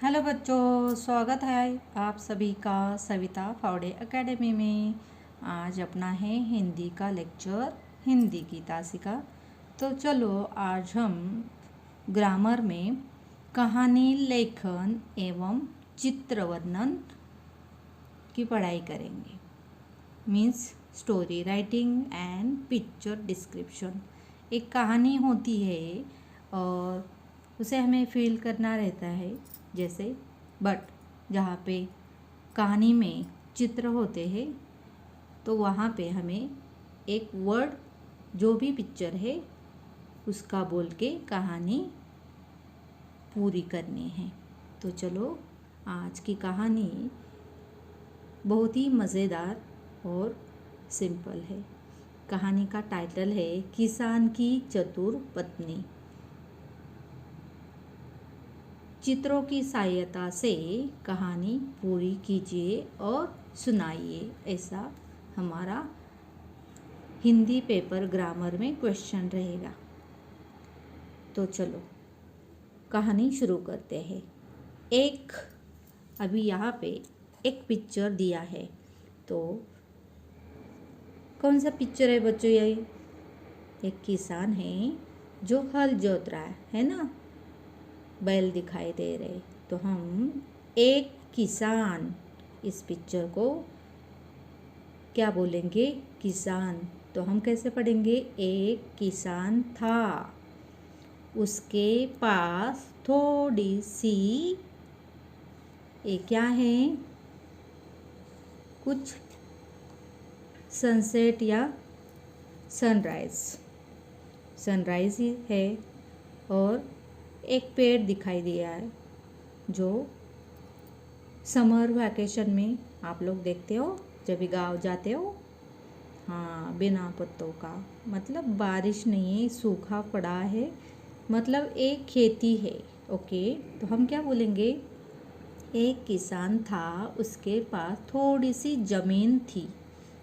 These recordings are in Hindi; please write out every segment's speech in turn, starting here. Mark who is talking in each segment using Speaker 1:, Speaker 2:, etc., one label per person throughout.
Speaker 1: हेलो बच्चों, स्वागत है आप सभी का सविता फावड़े एकेडमी में। आज अपना है हिंदी का लेक्चर, हिंदी की तासिका। तो चलो आज हम ग्रामर में कहानी लेखन एवं चित्र वर्णन की पढ़ाई करेंगे। Means story writing and picture description. एक कहानी होती है और उसे हमें फील करना रहता है, जैसे बट जहाँ पे कहानी में चित्र होते हैं तो वहाँ पे हमें एक वर्ड जो भी पिक्चर है उसका बोल के कहानी पूरी करनी है। तो चलो आज की कहानी बहुत ही मज़ेदार और सिंपल है। कहानी का टाइटल है किसान की चतुर पत्नी। चित्रों की सहायता से कहानी पूरी कीजिए और सुनाइए, ऐसा हमारा हिंदी पेपर ग्रामर में क्वेश्चन रहेगा। तो चलो कहानी शुरू करते हैं। अभी यहाँ पे एक पिक्चर दिया है, तो कौन सा पिक्चर है बच्चों? ये एक किसान है जो हल जोत रहा है ना, बैल दिखाई दे रहे। तो हम एक किसान, इस पिक्चर को क्या बोलेंगे? किसान। तो हम कैसे पढ़ेंगे? एक किसान था, उसके पास थोड़ी सी ये क्या है, कुछ सनसेट या सनराइज ही है, और एक पेड़ दिखाई दिया है जो समर वैकेशन में आप लोग देखते हो जब भी गाँव जाते हो। हाँ, बिना पत्तों का, मतलब बारिश नहीं है, सूखा पड़ा है, मतलब एक खेती है। ओके, तो हम क्या बोलेंगे? एक किसान था, उसके पास थोड़ी सी ज़मीन थी।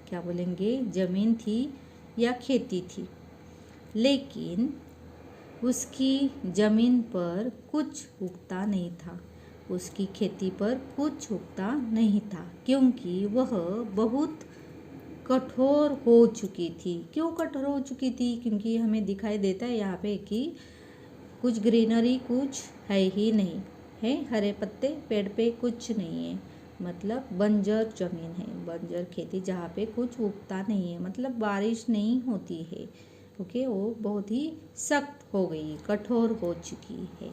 Speaker 1: क्या बोलेंगे? ज़मीन थी या खेती थी, लेकिन उसकी ज़मीन पर कुछ उगता नहीं था, उसकी खेती पर कुछ उगता नहीं था, क्योंकि वह बहुत कठोर हो चुकी थी। क्यों कठोर हो चुकी थी? क्योंकि हमें दिखाई देता है यहाँ पे कि कुछ ग्रीनरी कुछ है ही नहीं है, हरे पत्ते पेड़ पे कुछ नहीं है, मतलब बंजर ज़मीन है, बंजर खेती जहाँ पे कुछ उगता नहीं है, मतलब बारिश नहीं होती है। ओके, वो बहुत ही सख्त हो गई, कठोर हो चुकी है।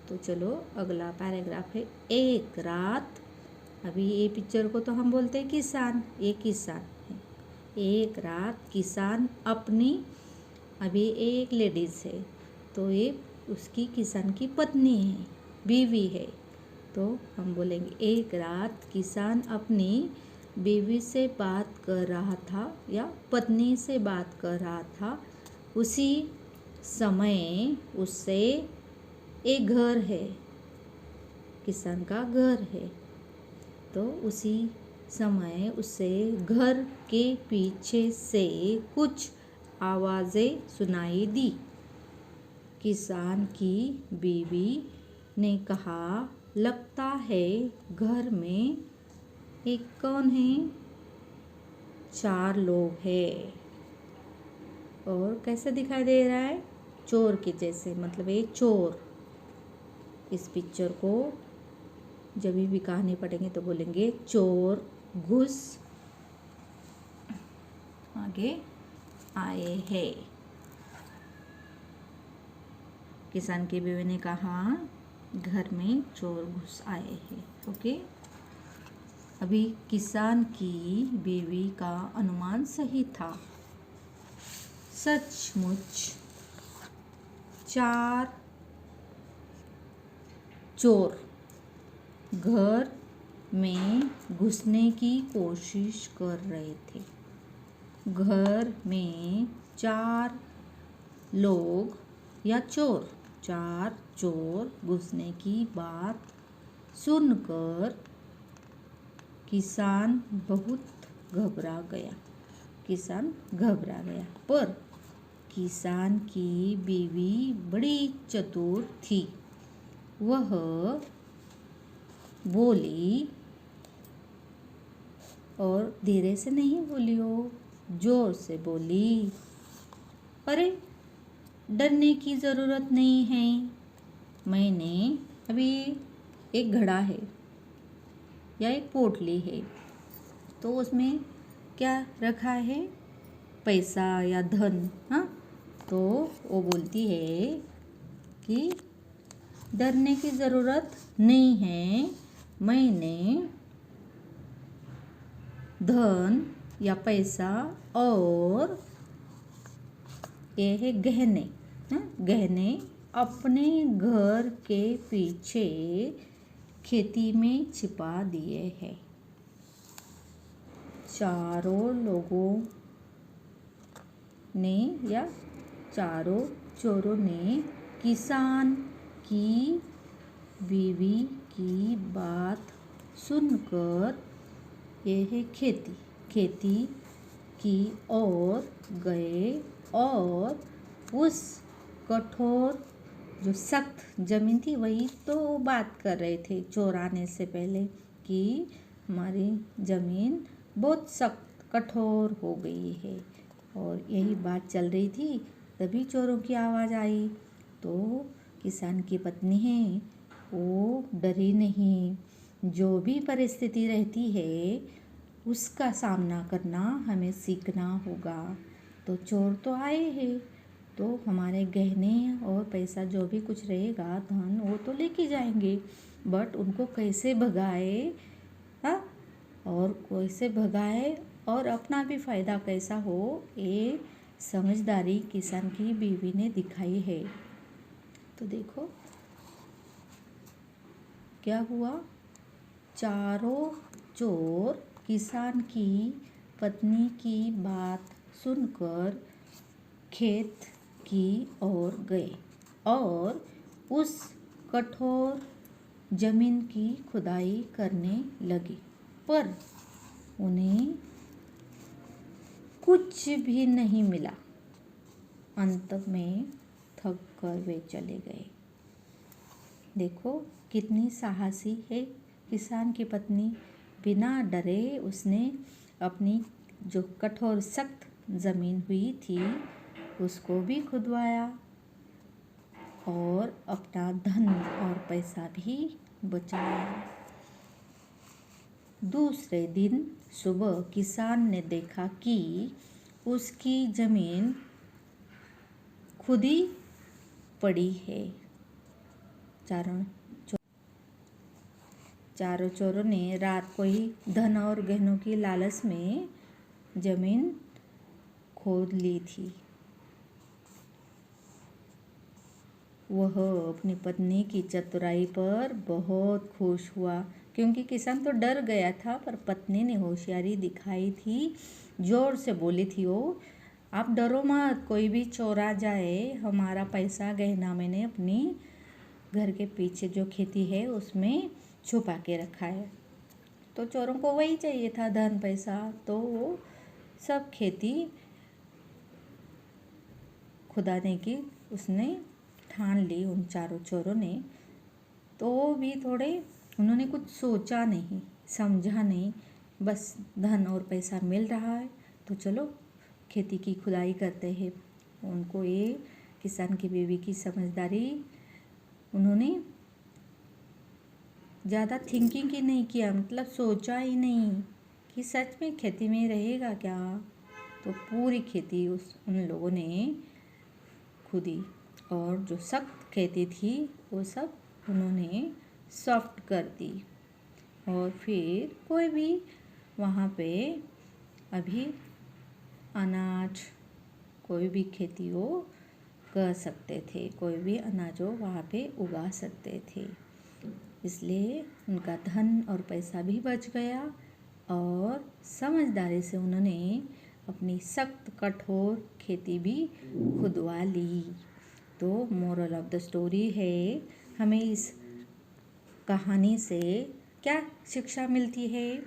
Speaker 1: तो चलो अगला पैराग्राफ है। एक रात, अभी ये पिक्चर को तो हम बोलते हैं किसान, ये किसान है। एक रात किसान अपनी, अभी एक लेडीज़ है, तो ये उसकी किसान की पत्नी है, बीवी है। तो हम बोलेंगे एक रात किसान अपनी बीवी से बात कर रहा था या पत्नी से बात कर रहा था। उसी समय उससे एक घर है, किसान का घर है। तो उसी समय उसे घर के पीछे से कुछ आवाज़ें सुनाई दी। किसान की बीवी ने कहा, लगता है घर में एक कौन है? 4 लोग हैं। और कैसे दिखाई दे रहा है? चोर के जैसे, मतलब एक चोर। इस पिक्चर को जब भी कहानी पढ़ेंगे तो बोलेंगे चोर घुस आगे आए हैं। किसान की बीवी ने कहा, घर में चोर घुस आए हैं। ओके, अभी किसान की बीवी का अनुमान सही था। सचमुच 4 चोर घर में घुसने की कोशिश कर रहे थे। घर में 4 लोग या चोर, 4 चोर घुसने की बात सुनकर किसान बहुत घबरा गया। किसान घबरा गया, पर किसान की बीवी बड़ी चतुर थी। वह बोली, और धीरे से नहीं बोली हो, जोर से बोली, अरे डरने की ज़रूरत नहीं है। मैंने अभी एक घड़ा है या एक पोटली है, तो उसमें क्या रखा है, पैसा या धन। हाँ, तो वो बोलती है कि डरने की ज़रूरत नहीं है, मैंने धन या पैसा और ये है गहने, हाँ, गहने अपने घर के पीछे खेती में छिपा दिए हैं। चारों लोगों ने या चारों चोरों ने किसान की बीवी की बात सुनकर यह खेती की ओर गए और उस कठोर जो सख्त ज़मीन थी, वही तो बात कर रहे थे चोराने से पहले कि हमारी ज़मीन बहुत सख्त कठोर हो गई है, और यही बात चल रही थी। तभी चोरों की आवाज़ आई। तो किसान की पत्नी है, वो डरी नहीं। जो भी परिस्थिति रहती है उसका सामना करना हमें सीखना होगा। तो चोर तो आए हैं, तो हमारे गहने और पैसा जो भी कुछ रहेगा, धन, वो तो लेके जाएंगे, बट उनको कैसे भगाए, हाँ, और कैसे भगाए और अपना भी फ़ायदा कैसा हो, ये समझदारी किसान की बीवी ने दिखाई है। तो देखो क्या हुआ, चारों चोर किसान की पत्नी की बात सुनकर खेत की ओर गए और उस कठोर जमीन की खुदाई करने लगे, पर उन्हें कुछ भी नहीं मिला। अंत में थक कर वे चले गए। देखो कितनी साहसी है किसान की पत्नी। बिना डरे उसने अपनी जो कठोर सख्त ज़मीन हुई थी उसको भी खुदवाया और अपना धन और पैसा भी बचाया। दूसरे दिन सुबह किसान ने देखा कि उसकी ज़मीन खुदी पड़ी है। चारों चोरों ने रात को ही धन और गहनों की लालच में जमीन खोद ली थी। वह अपनी पत्नी की चतुराई पर बहुत खुश हुआ, क्योंकि किसान तो डर गया था, पर पत्नी ने होशियारी दिखाई थी। जोर से बोली थी वो, आप डरो मत, कोई भी चोरा जाए, हमारा पैसा गहना मैंने अपनी घर के पीछे जो खेती है उसमें छुपा के रखा है। तो चोरों को वही चाहिए था, धन पैसा, तो वो सब खेती खुदाने की उसने ठान ली उन चारों चोरों ने। तो भी थोड़े उन्होंने कुछ सोचा नहीं, समझा नहीं, बस धन और पैसा मिल रहा है तो चलो खेती की खुदाई करते हैं। उनको ये किसान की बीवी की समझदारी, उन्होंने ज़्यादा थिंकिंग ही नहीं किया, मतलब सोचा ही नहीं कि सच में खेती में रहेगा क्या। तो पूरी खेती उन लोगों ने खुदी और जो सख्त खेती थी वो सब उन्होंने सॉफ्ट कर दी, और फिर कोई भी वहाँ पे अभी अनाज कोई भी खेती वो कर सकते थे, कोई भी अनाज वो वहाँ पे उगा सकते थे। इसलिए उनका धन और पैसा भी बच गया और समझदारी से उन्होंने अपनी सख्त कठोर खेती भी खुदवा ली। तो मोरल ऑफ द स्टोरी है, हमें इस कहानी से क्या शिक्षा मिलती है?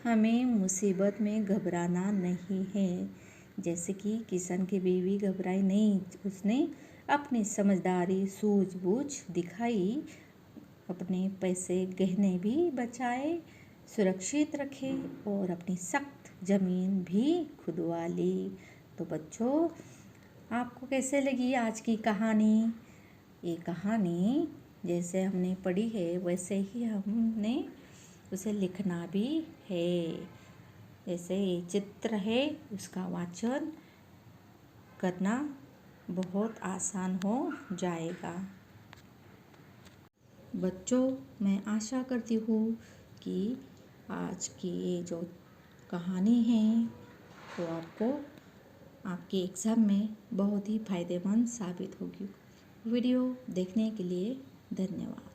Speaker 1: हमें मुसीबत में घबराना नहीं है। जैसे कि किसान की बीवी घबराई नहीं, उसने अपनी समझदारी सूझबूझ दिखाई, अपने पैसे गहने भी बचाए, सुरक्षित रखे और अपनी सख्त ज़मीन भी खुदवा ली। तो बच्चों, आपको कैसे लगी आज की कहानी? ये कहानी जैसे हमने पढ़ी है वैसे ही हमने उसे लिखना भी है। जैसे ये चित्र है उसका वाचन करना बहुत आसान हो जाएगा। बच्चों, मैं आशा करती हूँ कि आज की ये जो कहानी है वो आपको आपके एग्ज़ाम में बहुत ही फ़ायदेमंद साबित होगी। वीडियो देखने के लिए धन्यवाद।